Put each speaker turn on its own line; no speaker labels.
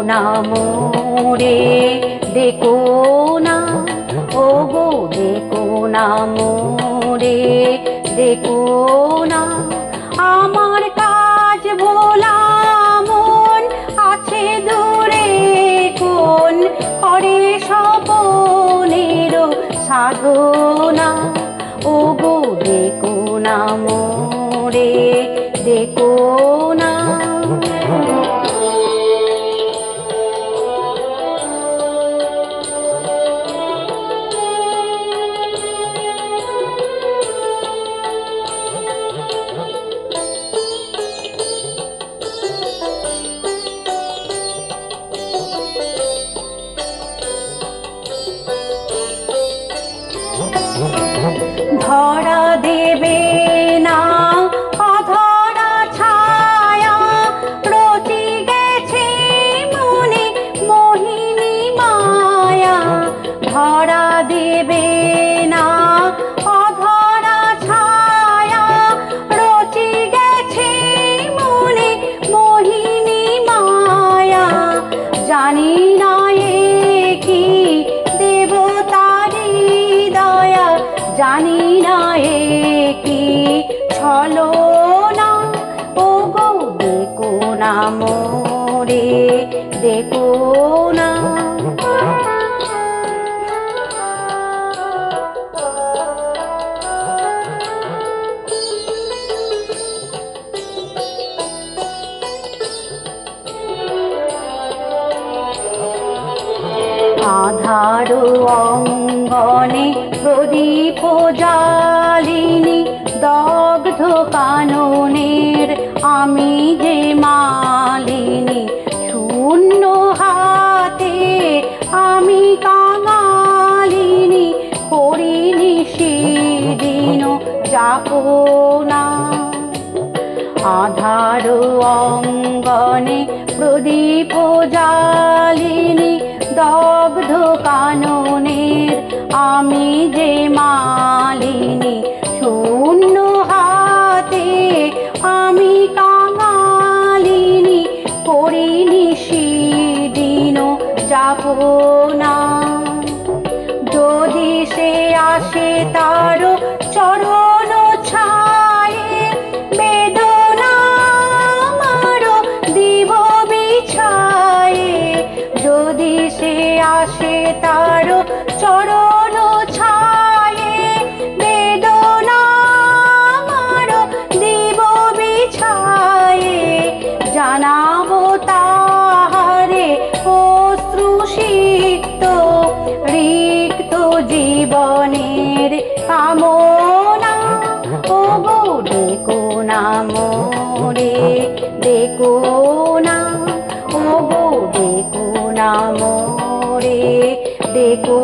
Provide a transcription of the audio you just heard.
না মোরে, দেখো না ওগো দেখো না মোরে, দেখো না। আমার কাজ ভোলা মন আছে দূরে কোন, করে স্বপনের সাধনা। ওগো দেখো না মোরে, দেখো না। ধরা দেবে না অধরা ছায়া, রচি গেছে মনে মোহিনী মায়া। ধরা দেবে না অধরা ছায়া, রচি গেছে মনে মোহিনী মায়া। জানি না এ কি দেবতারি দয়া, জানি না এ কি ছলনা। ওগো দেখো না মোরে, দেখো না। আধার অঙ্গনে প্রদীপ জালিনী, দগ্ধ কাননের আমি যে মালিনী। শূন্য হাতে আমি কাঙালিনী, করিনি সেদিন যাপনা। আধার অঙ্গনে প্রদীপ জালিনী, দগ্ধ কাননের আমি যে মালিনী। শূন্য হাতে আমি কাঙালিনী, করিনি সেদিন যাপনা। যদি সে আসে তার চরণ ছায়ে, বেদনা আমার দিব বিছায়ে। যদি সে আসে তার চরণ ছায়ে, বেদনা আমার দিব বিছায়ে। জানাবো তাহারে অশ্রুসিক্ত রিক্ত জীবনের কামনা। ওগো দেখো না মোরে, দেখো না। ওগো দেখো না মোরে, দেখো